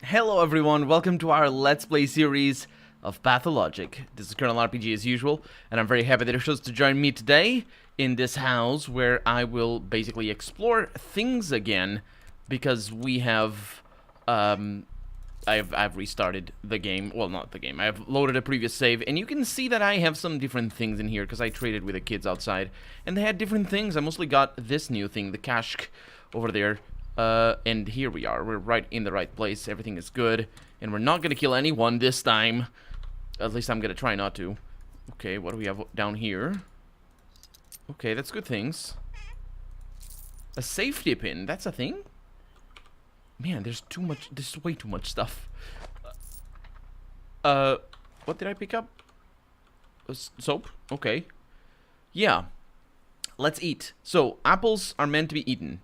Hello everyone, welcome to our Let's Play series of Pathologic. This is Colonel RPG as usual, and I'm very happy that you're chose to join me today in this house where I will basically explore things again because we have, I've restarted the game, well not the game, I've loaded a previous save, and you can see that I have some different things in here because I traded with the kids outside, and they had different things. I mostly got this new thing, the Kashk, over there. And here we are. We're right in the right place. Everything is good. And we're not gonna kill anyone this time. At least I'm gonna try not to. Okay, what do we have down here? Okay, that's good things. A safety pin. That's a thing? Man, there's too much. There's way too much stuff. What did I pick up? Soap? Okay. Yeah. Let's eat. So, apples are meant to be eaten.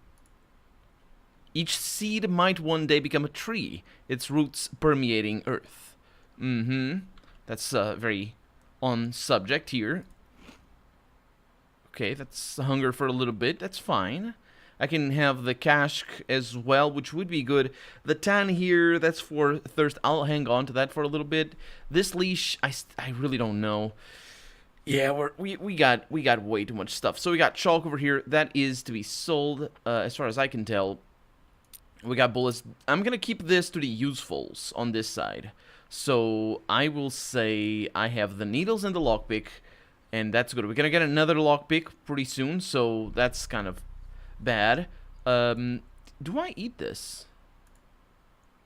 Each seed might one day become a tree, its roots permeating earth. That's very on subject here. Okay, that's hunger for a little bit. That's fine. I can have the Kashk as well, which would be good. The tan here, that's for thirst. I'll hang on to that for a little bit. This leash, I really don't know. Yeah, we got way too much stuff. So we got chalk over here. That is to be sold, as far as I can tell. We got bullets. I'm gonna keep this to the usefuls on this side. So I will say I have the needles and the lockpick, and that's good. We're gonna get another lockpick pretty soon, so that's kind of bad. Do I eat this?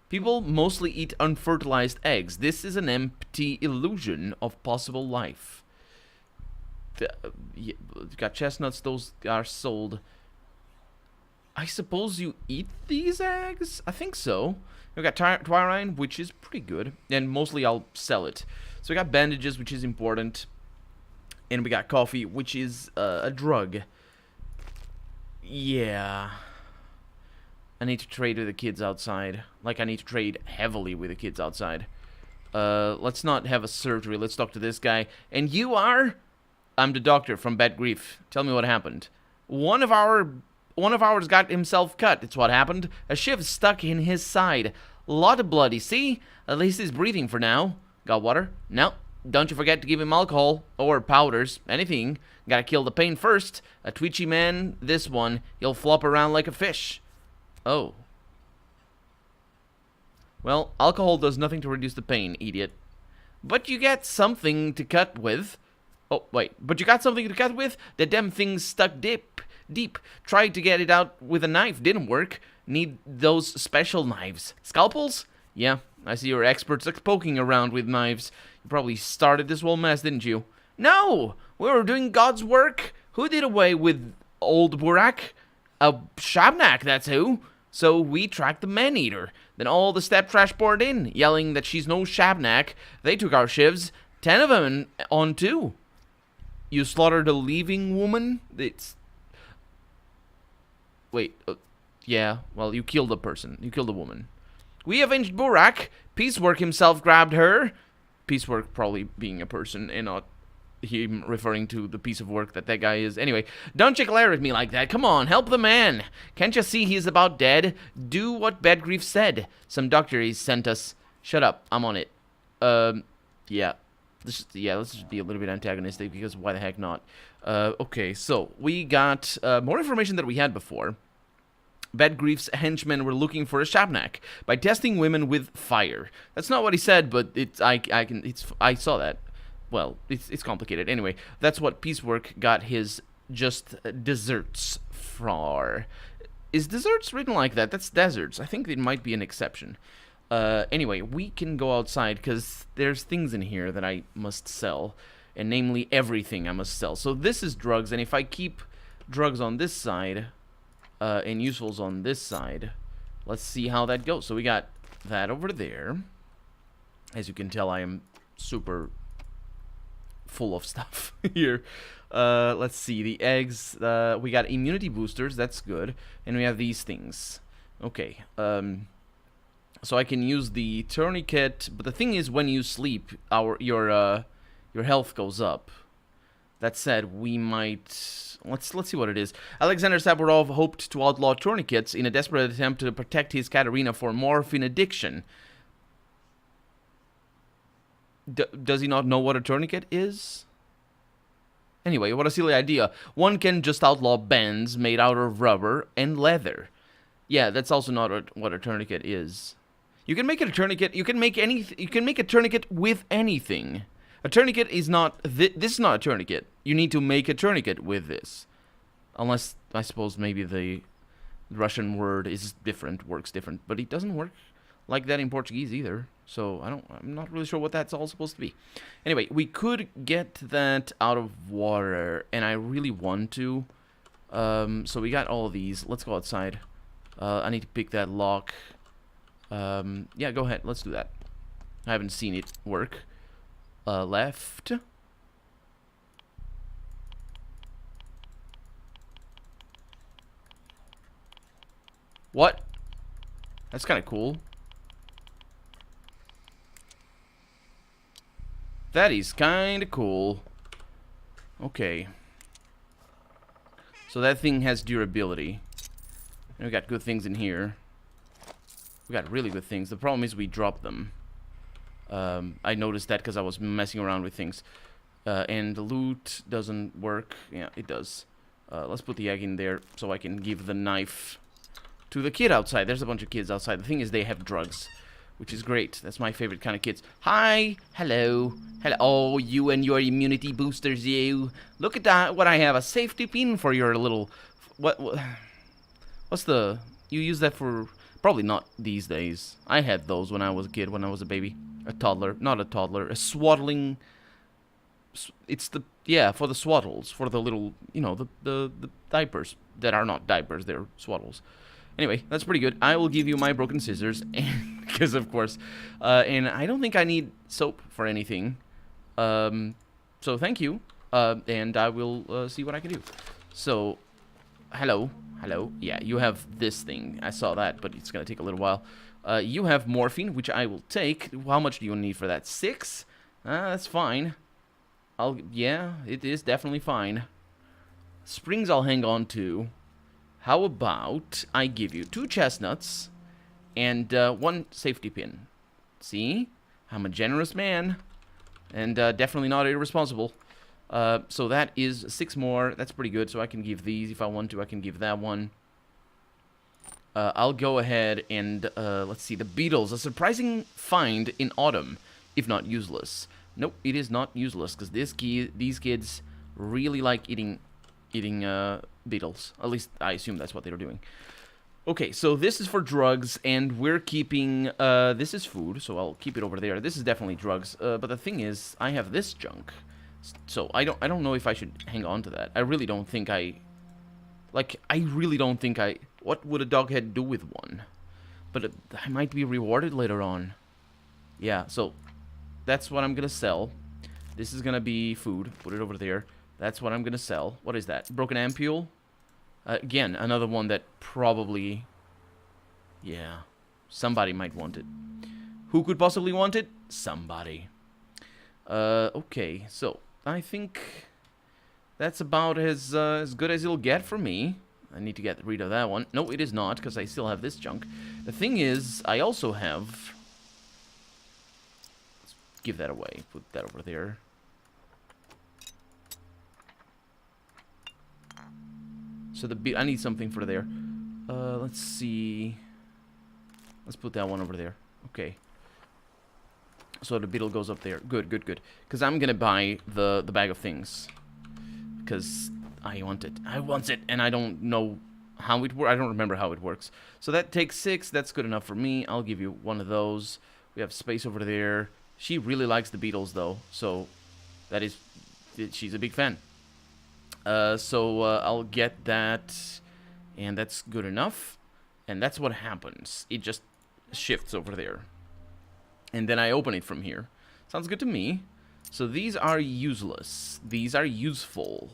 People mostly eat unfertilized eggs. This is an empty illusion of possible life. Yeah, got chestnuts. Those are sold. I suppose you eat these eggs? I think so. We got twirine, which is pretty good, and mostly I'll sell it. So we got bandages, which is important, and we got coffee, which is a drug. Yeah. I need to trade with the kids outside. Like, I need to trade heavily with the kids outside. Let's not have a surgery. Let's talk to this guy. And you are? I'm the doctor from Bad Grief. Tell me what happened. One of ours got himself cut. It's what happened. A shiv stuck in his side. Lot of blood, you see? At least he's breathing for now. Got water? No. Don't you forget to give him alcohol. Or powders. Anything. Gotta kill the pain first. A twitchy man, this one. He'll flop around like a fish. Oh. Well, alcohol does nothing to reduce the pain, idiot. But you get something to cut with. Oh, wait. But you got something to cut with? The damn thing's stuck deep. Tried to get it out with a knife, didn't work. Need those special knives. Scalpels? Yeah, I see you're experts at poking around with knives. You probably started this whole mess, didn't you? No! We were doing God's work. Who did away with old Burak? A Shabnak, that's who. So we tracked the man-eater. Then all the step trash poured in, yelling that she's no Shabnak. They took our shivs. 10 of them on 2. You slaughtered a leaving woman? Wait, yeah, well, you killed a person. You killed a woman. We avenged Burak. Piecework himself grabbed her. Piecework probably being a person and not him referring to the piece of work that guy is. Anyway, don't you glare at me like that. Come on, help the man. Can't you see he's about dead? Do what Bedgrief said. Some doctor he sent us. Shut up, I'm on it. Yeah. Let's just be a little bit antagonistic because why the heck not? Okay, so we got more information than we had before. Bedgrief's henchmen were looking for a Shabnak by testing women with fire. That's not what he said, but I saw that. Well, it's complicated. Anyway, that's what Piecework got his just desserts for. Is desserts written like that? That's deserts. I think it might be an exception. Anyway, we can go outside because there's things in here that I must sell, and namely everything I must sell. So this is drugs, and if I keep drugs on this side, and usefuls on this side, let's see how that goes. So we got that over there. As you can tell, I am super full of stuff here. Let's see, the eggs, we got immunity boosters, that's good, and we have these things. Okay, so I can use the tourniquet, but the thing is, when you sleep, your health goes up. That said, we might... Let's see what it is. Alexander Saburov hoped to outlaw tourniquets in a desperate attempt to protect his Katerina for morphine addiction. Does he not know what a tourniquet is? Anyway, what a silly idea. One can just outlaw bands made out of rubber and leather. Yeah, that's also not what a tourniquet is. You can make it a tourniquet. You can make a tourniquet with anything. A tourniquet is not... This is not a tourniquet. You need to make a tourniquet with this. Unless, I suppose, maybe the Russian word is different, works different. But it doesn't work like that in Portuguese either. So, I'm not really sure what that's all supposed to be. Anyway, we could get that out of water. And I really want to. So we got all of these. Let's go outside. I need to pick that lock. Yeah, go ahead. Let's do that. I haven't seen it work. Left. What? That's kind of cool. That is kind of cool. Okay. So that thing has durability. And we got good things in here. We got really good things. The problem is we dropped them. I noticed that because I was messing around with things. And the loot doesn't work. Yeah, it does. Let's put the egg in there so I can give the knife to the kid outside. There's a bunch of kids outside. The thing is they have drugs, which is great. That's my favorite kind of kids. Hi. Hello. Hello. Oh, you and your immunity boosters, you. Look at that. What I have. A safety pin for your little... What's the... You use that for... Probably not these days. I had those when I was a kid, when I was a baby. A toddler. Not a toddler. A swaddling... It's the... Yeah, for the swaddles. For the little... You know, the diapers. That are not diapers. They're swaddles. Anyway, that's pretty good. I will give you my broken scissors. Because, of course. And I don't think I need soap for anything. So, thank you. And I will see what I can do. So, hello. Hello. Yeah, you have this thing. I saw that, but it's going to take a little while. You have morphine, which I will take. How much do you need for that? 6? That's fine. Yeah, it is definitely fine. Springs I'll hang on to. How about I give you 2 chestnuts and 1 safety pin? See? I'm a generous man. And definitely not irresponsible. So that is 6 more. That's pretty good. So I can give these if I want to. I can give that one. I'll go ahead and let's see. The beetles. A surprising find in autumn, if not useless. Nope, it is not useless because these kids really like eating beetles. At least I assume that's what they're doing. Okay, so this is for drugs, and we're keeping... this is food, so I'll keep it over there. This is definitely drugs. But the thing is, I have this junk. So I don't know if I should hang on to that. I really don't think I... Like, I really don't think I... What would a doghead do with one? But I might be rewarded later on. Yeah, so that's what I'm gonna sell. This is gonna be food. Put it over there. That's what I'm gonna sell. What is that? Broken ampule? Again, another one that probably... Yeah, somebody might want it. Who could possibly want it? Somebody. Okay, so I think that's about as good as it'll get for me. I need to get rid of that one. No, it is not, because I still have this junk. The thing is, I also have... Let's give that away. Put that over there. So I need something for there. Let's see. Let's put that one over there. Okay. So the beetle goes up there. Good, good, good. Because I'm gonna buy the bag of things. Because I want it. I want it, and I don't know how it works. I don't remember how it works. So that takes 6. That's good enough for me. I'll give you one of those. We have space over there. She really likes the beetles, though. So that is... She's a big fan. So I'll get that, and that's good enough, and that's what happens. It just shifts over there, and then I open it from here. Sounds good to me. So these are useless. These are useful.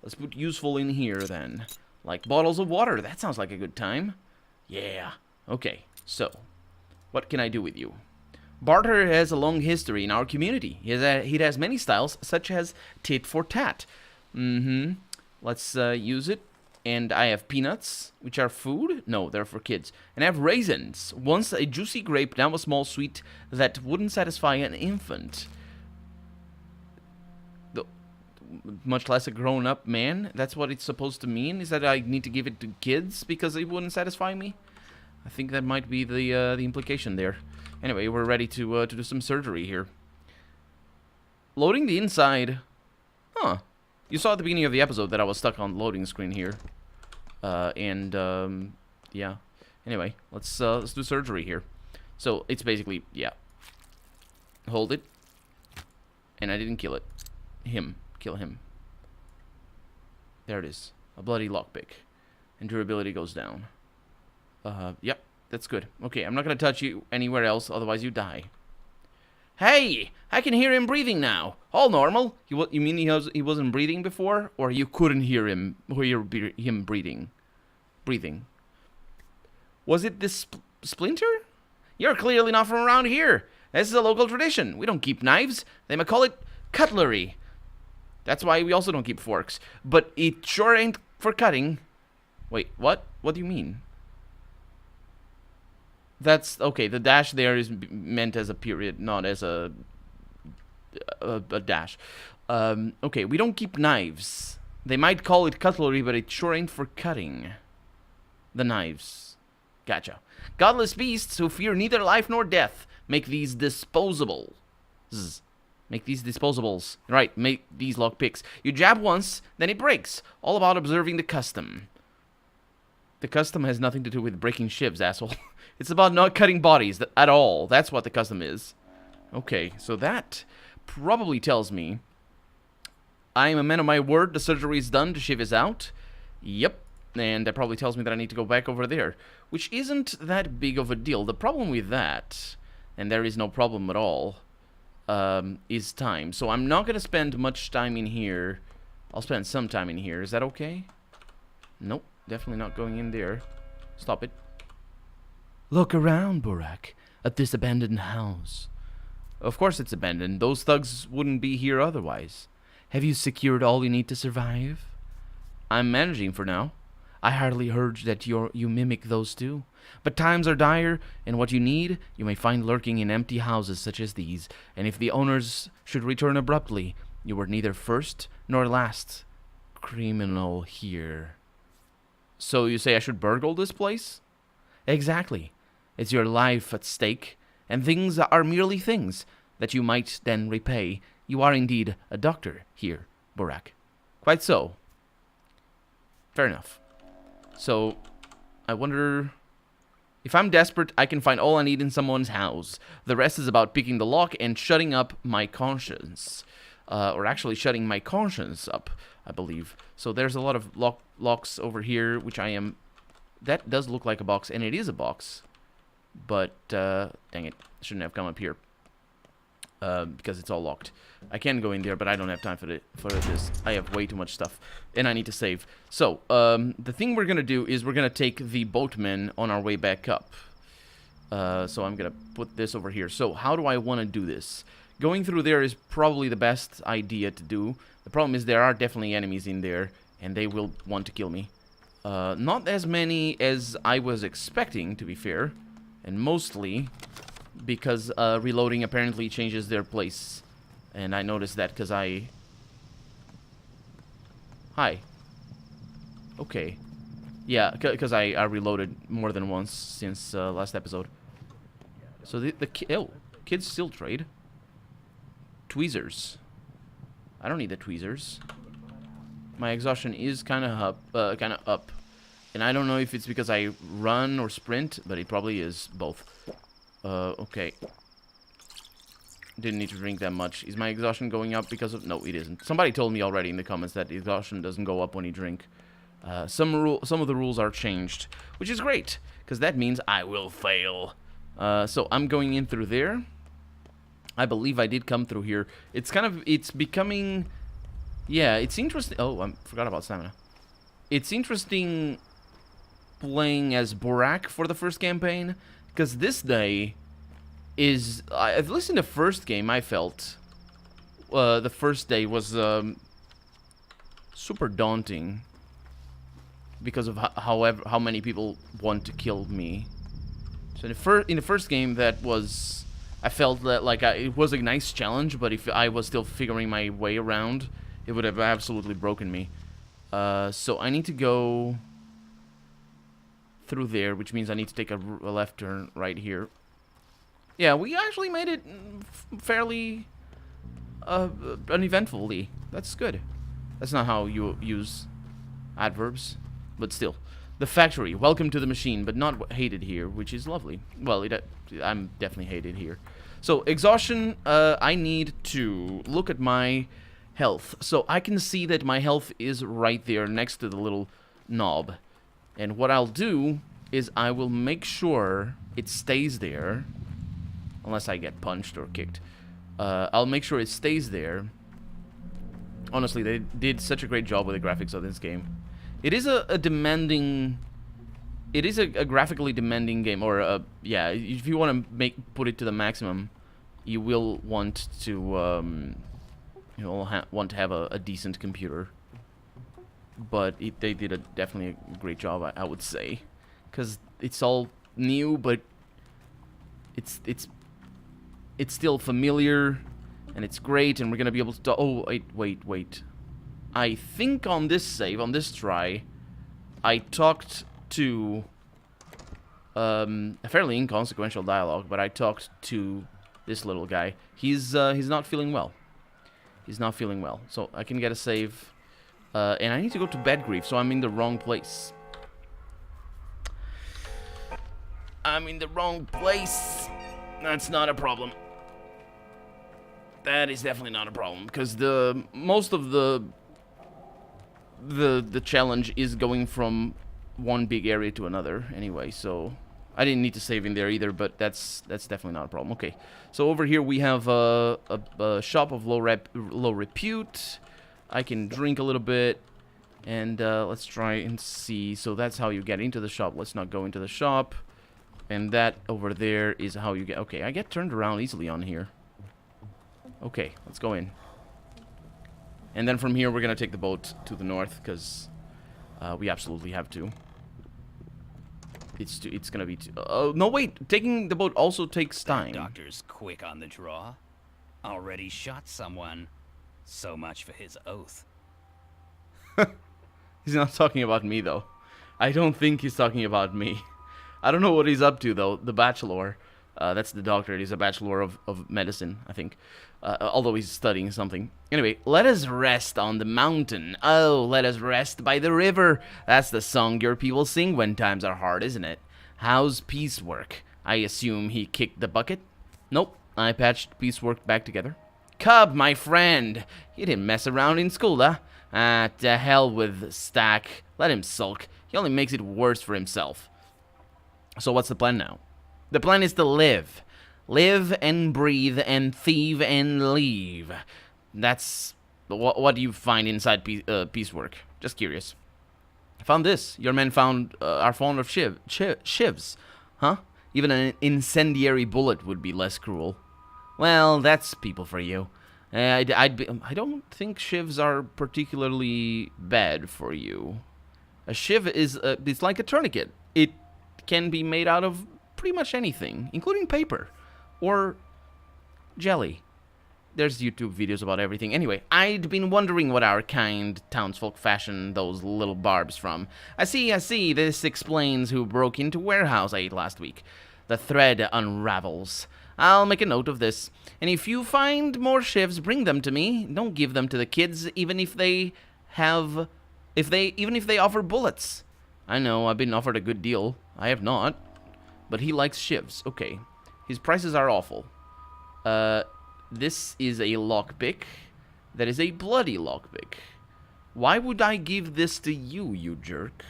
Let's put useful in here then. Like bottles of water. That sounds like a good time. Yeah. Okay, so what can I do with you? Barter has a long history in our community. He has many styles, such as tit for tat. Let's use it. And I have peanuts, which are food. No, they're for kids. And I have raisins. Once a juicy grape, now a small sweet that wouldn't satisfy an infant. Much less a grown-up man. That's what it's supposed to mean. Is that I need to give it to kids because it wouldn't satisfy me? I think that might be the implication there. Anyway, we're ready to do some surgery here. Loading the inside. Huh. You saw at the beginning of the episode that I was stuck on the loading screen here. Yeah. Anyway, let's do surgery here. So, it's basically, yeah. Hold it. And I didn't kill it. Kill him. There it is. A bloody lockpick. And durability goes down. Yep. That's good. Okay, I'm not gonna touch you anywhere else, otherwise you die. Hey! I can hear him breathing now. All normal. You mean he wasn't breathing before? Or you couldn't hear him breathing? Was it this splinter? You're clearly not from around here. This is a local tradition. We don't keep knives. They might call it cutlery. That's why we also don't keep forks. But it sure ain't for cutting. Wait, what? What do you mean? That's okay. The dash there is meant as a period, not as a dash. Okay, we don't keep knives. They might call it cutlery, but it sure ain't for cutting. The knives. Gotcha. Godless beasts who fear neither life nor death make these disposable. Make these disposables. Right, make these lockpicks. You jab once, then it breaks. All about observing the custom. The custom has nothing to do with breaking shivs, asshole. It's about not cutting bodies at all. That's what the custom is. Okay, so that probably tells me I am a man of my word. The surgery is done. The shiv is out. Yep. And that probably tells me that I need to go back over there, which isn't that big of a deal. The problem with that, and there is no problem at all, is time. So I'm not going to spend much time in here. I'll spend some time in here. Is that okay? Nope. Definitely not going in there. Stop it. Look around, Burak, at this abandoned house. Of course it's abandoned. Those thugs wouldn't be here otherwise. Have you secured all you need to survive? I'm managing for now. I hardly urge that you mimic those two. But times are dire, and what you need, you may find lurking in empty houses such as these. And if the owners should return abruptly, you were neither first nor last criminal here. So you say I should burgle this place? Exactly. It's your life at stake, and things are merely things that you might then repay. You are indeed a doctor here, Burak. Quite so. Fair enough. So, I wonder... If I'm desperate, I can find all I need in someone's house. The rest is about picking the lock and shutting up my conscience. Or actually shutting my conscience up, I believe. So there's a lot of locks over here, which I am... That does look like a box, and it is a box. But, dang it. Shouldn't have come up here. Because it's all locked. I can go in there, but I don't have time for this. I have way too much stuff. And I need to save. So, the thing we're going to do is we're going to take the boatman on our way back up. So I'm going to put this over here. So, how do I want to do this? Going through there is probably the best idea to do. The problem is there are definitely enemies in there. And they will want to kill me. Not as many as I was expecting, to be fair. And mostly because reloading apparently changes their place. And I noticed that because I... Hi. Okay. Yeah, because I reloaded more than once since last episode. So kids still trade. Tweezers. I don't need the tweezers. My exhaustion is kind of up. And I don't know if it's because I run or sprint, but it probably is both. Okay. Didn't need to drink that much. Is my exhaustion going up because of... No, it isn't. Somebody told me already in the comments that the exhaustion doesn't go up when you drink. Some of the rules are changed, which is great, because that means I will fail. So I'm going in through there. I believe I did come through here. It's becoming... Yeah, it's interesting... Oh, I forgot about stamina. It's interesting playing as Burak for the first campaign, because this day is, at least in the first game, I felt the first day was super daunting because of how many people want to kill me. So in the first game, that was, I felt that like it was a nice challenge, but if I was still figuring my way around, it would have absolutely broken me. So I need to go through there, which means I need to take a left turn right here. Yeah, we actually made it fairly uneventfully. That's good. That's not how you use adverbs, but still. The factory. Welcome to the machine, but not hated here, which is lovely. Well, I'm definitely hated here. So, exhaustion, I need to look at my health. So, I can see that my health is right there next to the little knob. And what I'll do is I will make sure it stays there. Unless I get punched or kicked. I'll make sure it stays there. Honestly, they did such a great job with the graphics of this game. It is a demanding... It is a graphically demanding game. Or, yeah, if you want to put it to the maximum, you will want to, want to have a decent computer. But they did definitely a great job, I would say. Because it's all new, but it's still familiar, and it's great, and we're gonna be able to... Oh, wait. I think on this save, on this try, I talked to... a fairly inconsequential dialogue, but I talked to this little guy. He's not feeling well. He's not feeling well. So I can get a save. And I need to go to bed grief, so I'm in the wrong place. I'm in the wrong place. That's not a problem. That is definitely not a problem, because most of the challenge is going from one big area to another anyway, so I didn't need to save in there either, but that's definitely not a problem. Okay, so over here we have a shop of low repute. I can drink a little bit, and let's try and see. So that's how you get into the shop. Let's not go into the shop. And that over there is how you get... Okay, I get turned around easily on here. Okay, let's go in. And then from here, we're going to take the boat to the north, because we absolutely have to. It's going to be... Oh, no, wait. Taking the boat also takes time. That doctor's quick on the draw. Already shot someone. So much for his oath. He's not talking about me, though. I don't think he's talking about me. I don't know what he's up to, though. The bachelor. That's the doctor. He's a bachelor of medicine, I think. Although he's studying something. Anyway, let us rest on the mountain. Oh, let us rest by the river. That's the song your people sing when times are hard, isn't it? How's piecework? I assume he kicked the bucket? Nope. I patched piecework back together. Cub, my friend. He didn't mess around in school, huh? Ah, to hell with Stack. Let him sulk. He only makes it worse for himself. So what's the plan now? The plan is to live. Live and breathe and thieve and leave. That's... What do you find inside piecework? Just curious. I found this. Your men are fond of shivs. Huh? Even an incendiary bullet would be less cruel. Well, that's people for you. I don't think shivs are particularly bad for you. A shiv is... it's like a tourniquet. It can be made out of pretty much anything, including paper or jelly. There's YouTube videos about everything. Anyway, I'd been wondering what our kind townsfolk fashioned those little barbs from. I see. This explains who broke into warehouse I ate last week. The thread unravels. I'll make a note of this. And if you find more shivs, bring them to me. Don't give them to the kids, even if they offer bullets. I know, I've been offered a good deal. I have not. But he likes shivs. Okay. His prices are awful. This is a lockpick. That is a bloody lockpick. Why would I give this to you, you jerk?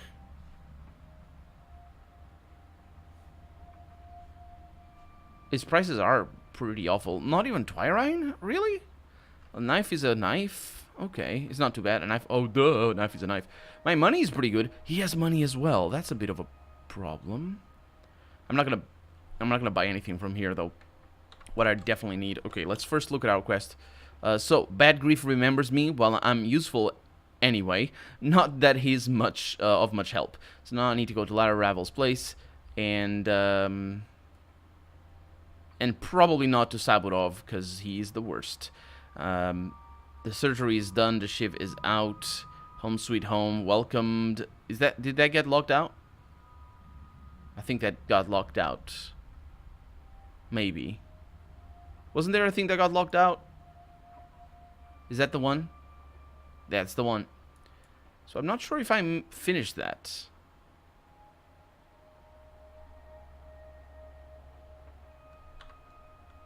His prices are pretty awful. Not even Twirine? Really? A knife is a knife? Okay, it's not too bad. A knife... Oh, duh, a knife is a knife. My money is pretty good. He has money as well. That's a bit of a problem. I'm not gonna buy anything from here, though. what I definitely need. Okay, let's first look at our quest. So, Bad Grief remembers me while I'm useful anyway. Not that he's much of much help. So now I need to go to Lara Ravel's place and probably not to Sabudov because he's the worst. The surgery is done. The shiv is out. Home sweet home. Welcomed. Did that get locked out? I think that got locked out. Maybe. Wasn't there a thing that got locked out? Is that the one? That's the one. So I'm not sure if I finished that.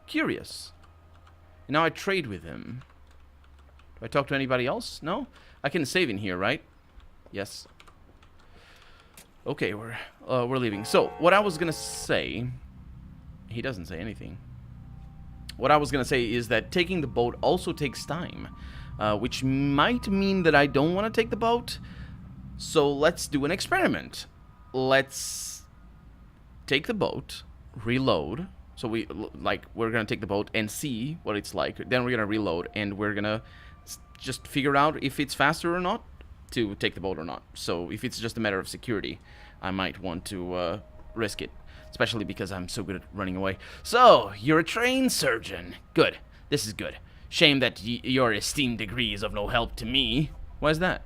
Curious. And now I trade with him. Do I talk to anybody else? No? I can save in here, right? Yes. Okay, we're leaving. So, what I was gonna say... He doesn't say anything. What I was gonna say is that taking the boat also takes time. Which might mean that I don't want to take the boat. So, let's do an experiment. Let's take the boat, reload. So, we're gonna take the boat and see what it's like. Then we're gonna reload, and we're gonna just figure out if it's faster or not to take the boat or not. So, if it's just a matter of security, I might want to risk it. Especially because I'm so good at running away. So, you're a trained surgeon. Good. This is good. Shame that your esteemed degree is of no help to me. Why is that?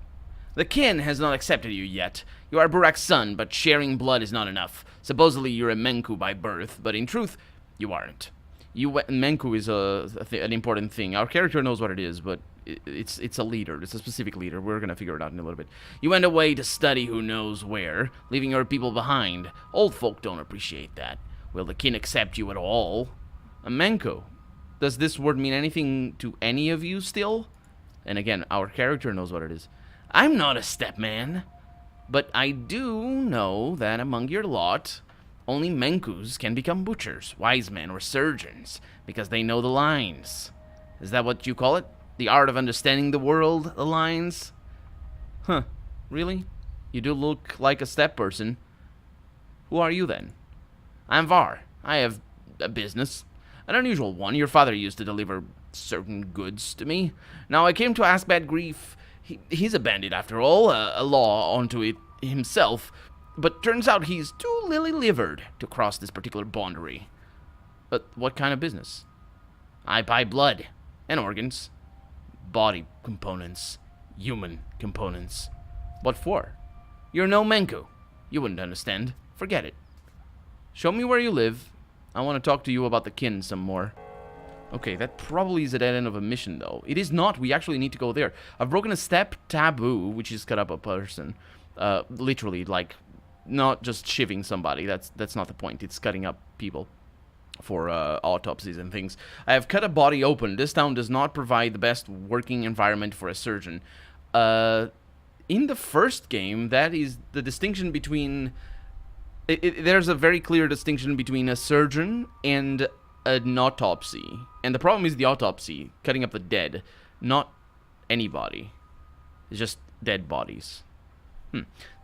The kin has not accepted you yet. You are Burak's son, but sharing blood is not enough. Supposedly you're a Menku by birth, but in truth, you aren't. Menku is an important thing. Our character knows what it is, but it's a leader. It's a specific leader. We're gonna figure it out in a little bit. You went away to study who knows where, leaving your people behind. Old folk don't appreciate that. Will the kin accept you at all? A Menku. Does this word mean anything to any of you still? And again, our character knows what it is. I'm not a stepman, but I do know that among your lot, only Menkus can become butchers, wise men, or surgeons, because they know the lines. Is that what you call it? The art of understanding the world, the lines? Huh, really? You do look like a step person. Who are you then? I'm Var. I have a business. An unusual one. Your father used to deliver certain goods to me. Now I came to ask Bad Grief. He's a bandit after all, a law onto it himself. But turns out he's too lily-livered to cross this particular boundary. But what kind of business? I buy blood and organs. Body components. Human components. What for? You're no Menku. You wouldn't understand. Forget it. Show me where you live. I want to talk to you about the kin some more. Okay, that probably is the dead end of a mission, though. It is not. We actually need to go there. I've broken a step taboo, which is cut up a person. Literally, like, not just shivving somebody. That's not the point. It's cutting up people for autopsies and things. I have cut a body open. This town does not provide the best working environment for a surgeon. In the first game, that is the distinction between... there's a very clear distinction between a surgeon and an autopsy. And the problem is the autopsy, cutting up the dead, not anybody. It's just dead bodies.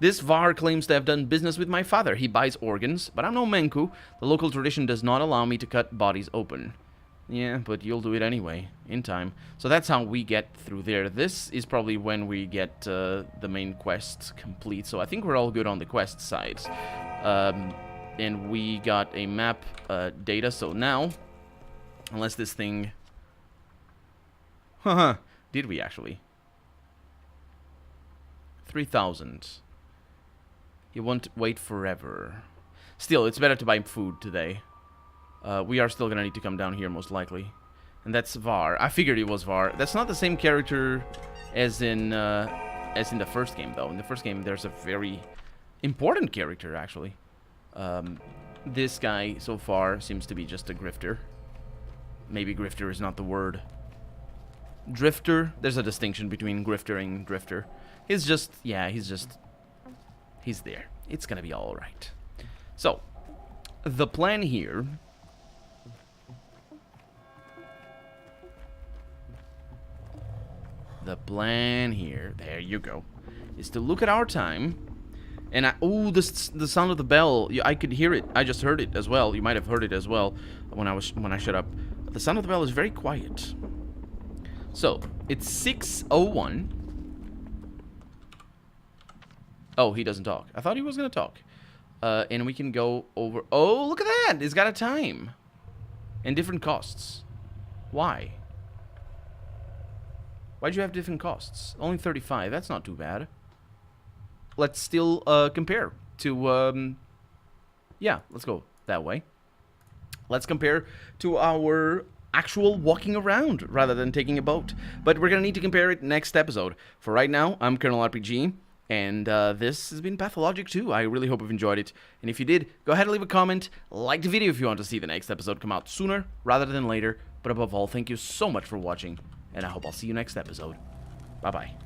This Var claims to have done business with my father. He buys organs, but I'm no Menku. The local tradition does not allow me to cut bodies open. Yeah, but you'll do it anyway, in time. So that's how we get through there. This is probably when we get the main quest complete. So I think we're all good on the quest sides. And we got a map data, so now, unless this thing... Haha, did we actually? 3,000. You won't wait forever. Still, it's better to buy food today. We are still gonna need to come down here, most likely. And that's Var. I figured it was Var. That's not the same character as in the first game, though. In the first game, there's a very important character, actually. This guy, so far, seems to be just a grifter. Maybe grifter is not the word. Drifter? There's a distinction between grifter and drifter. He's just, yeah, he's there. It's gonna be alright. So, the plan here... there you go, is to look at our time And the sound of the bell. I could hear it. I just heard it as well. You might have heard it as well when I shut up. The sound of the bell is very quiet. So it's 6:01. Oh, he doesn't talk. I thought he was gonna talk. And we can go over. Oh, look at that! It's got a time and different costs. Why? Why'd you have different costs? Only 35. That's not too bad. Let's still compare to. Yeah, let's go that way. Let's compare to our actual walking around rather than taking a boat. But we're gonna need to compare it next episode. For right now, I'm Colonel RPG. And this has been Pathologic 2. I really hope you've enjoyed it. And if you did, go ahead and leave a comment. Like the video if you want to see the next episode come out sooner rather than later. But above all, thank you so much for watching. And I hope I'll see you next episode. Bye-bye.